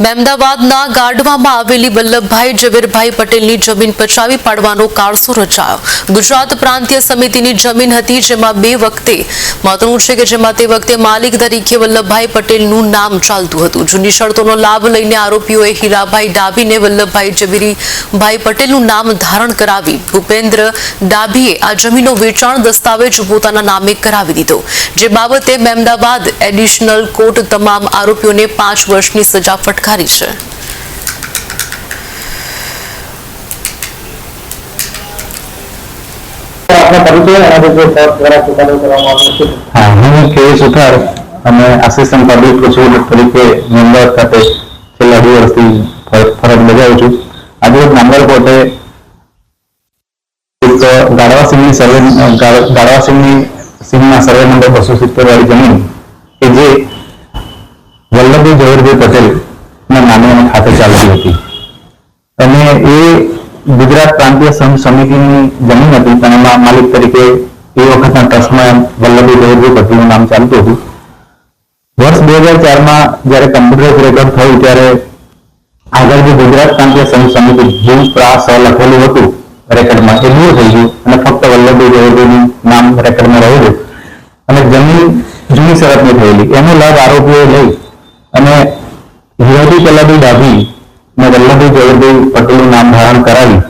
મહેમદાવાદના ગાઢવામાં આવેલી વલ્લભભાઈ ઝવેરભાઈ પટેલની જમીન પચાવી પાડવાનો કારસો રચાયો. ગુજરાત પ્રાંતીય સમિતિની જમીન હતી, જેમાં બે વખતે મહત્વનું છે કે જેમાં તે વખતે માલિક તરીકે વલ્લભભાઈ પટેલનું નામ ચાલતું હતું. જૂની શરતોનો લાભ લઈને આરોપીઓએ હીરાભાઈ ડાભીને વલ્લભભાઈ ઝવેરીભાઈ પટેલનું નામ ધારણ કરાવી ભૂપેન્દ્ર ડાભીએ આ જમીનનો વેચાણ દસ્તાવેજ પોતાના નામે કરાવી દીધો, જે બાબતે મહેમદાવાદ એડિશનલ કોર્ટ તમામ આરોપીઓને 5 વર્ષની સજા ફટકારી છે. અને આસિસ્ટન્ટ પબ્લિક પ્રોસિક્યુટર તરીકે મહેમદાવાદ ખાતે છેલ્લા 2 વર્ષથી ફરજ બજાવું છું. આજે નામદાર કોર્ટે ગાળવાસિંહના સર્વે નંબર 270 વાળી જમીન કે જે વલ્લભભાઈ ઝવેરભાઈ પટેલ ના નામે ખાતે ચાલતી હતી અને એ ગુજરાત પ્રાંતીય સમિતિની જમીન હતી, પણ એમાં માલિક તરીકે એ વખતના ટ્રસ્ટમાં વલ્લભભાઈ ઝવેરભાઈ પટેલનું નામ ચાલતું હતું. વર્ષ 2004માં જયારે કમ્પ્યુટર રેકોર્ડ થયું ત્યારે આગળ જે ગુજરાત પ્રાંતીય સમિતિ જે પ્રાસ લખેલું હતું રેકર્ડમાં એ દૂર થઈ ગયું અને ફક્ત વલ્લભભાઈ ઝવેરભાઈનું નામ રેકર્ડમાં રહેલું અને જમીન જૂની શરતની થયેલી એનો લાભ આરોપીઓએ લઈ અને હીરાભાઈ કલાભાઈ ડાભી ને વલ્લભભાઈ ઝવેરભાઈ પટેલનું નામ ધારણ કરાવી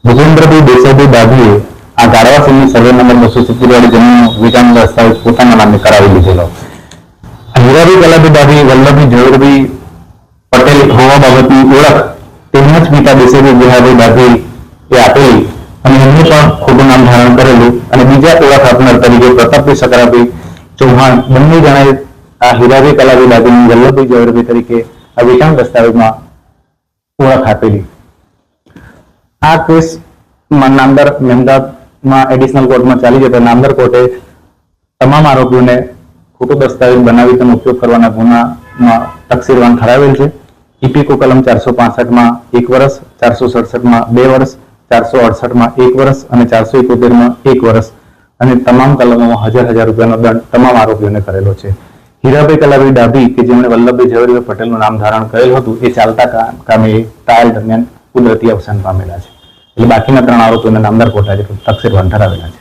ભૂપેન્દ્રભાઈ દેસાઈભાઈ ડાભીએ આ ગાળવાસિંહની સર્વે નંબર 270 વાળી જમીનનો વેચાણ દસ્તાવેજ પોતાના નામે કરાવી લીધેલો. હીરાભાઈ કલાભાઈ ડાભી વલ્લભભાઈ ઝવેરભાઈ પટેલ હોવા બાબતની ઓળખ તેમના જ પિતા દેસાઈભાઈ બિહારભાઈ ડાભી એ આપેલી અને એમને પણ ખોટું નામ ધારણ કરેલું અને બીજા ઓળખ આપનાર તરીકે પ્રતાપભાઈ સકરાભાઈ ચૌહાણ બંને જણાએ આ હીરાભાઈ કલાભાઈ ડાભીની વલ્લભભાઈ ઝવેરભાઈ તરીકે આ વેચાણ દસ્તાવેજમાં ઓળખ આપેલી. આ કેસ નામદાર મહેમદાવાદમાં એડિશનલ કોર્ટમાં ચાલી જતા નામદાર કોર્ટે તમામ આરોપીઓને ખોટો દસ્તાવેજ બનાવી તેનો ઉપયોગ કરવાના ગુનામાં તકસીરવાન ઠરાવેલ છે. ઇપીકો કલમ 465માં 1 વર્ષ, 467માં 2 વર્ષ, 468માં 1 વર્ષ અને 471માં 1 વર્ષ અને તમામ કલમોમાં 1000 રૂપિયાનો દંડ તમામ આરોપીઓને કરેલો છે. હીરાભાઈ કલાભાઈ ડાભી કે જેમણે વલ્લભભાઈ ઝવેરભાઈ પટેલનું નામ ધારણ કરેલ હતું એ ચાલતા કામે ટ્રાયલ દરમિયાન કુદરતી અવસાન પામેલા છે. એટલે બાકીના 3 આરોપીઓને નામદાર કોર્ટે તકસીરવાન ઠરાવેલા છે.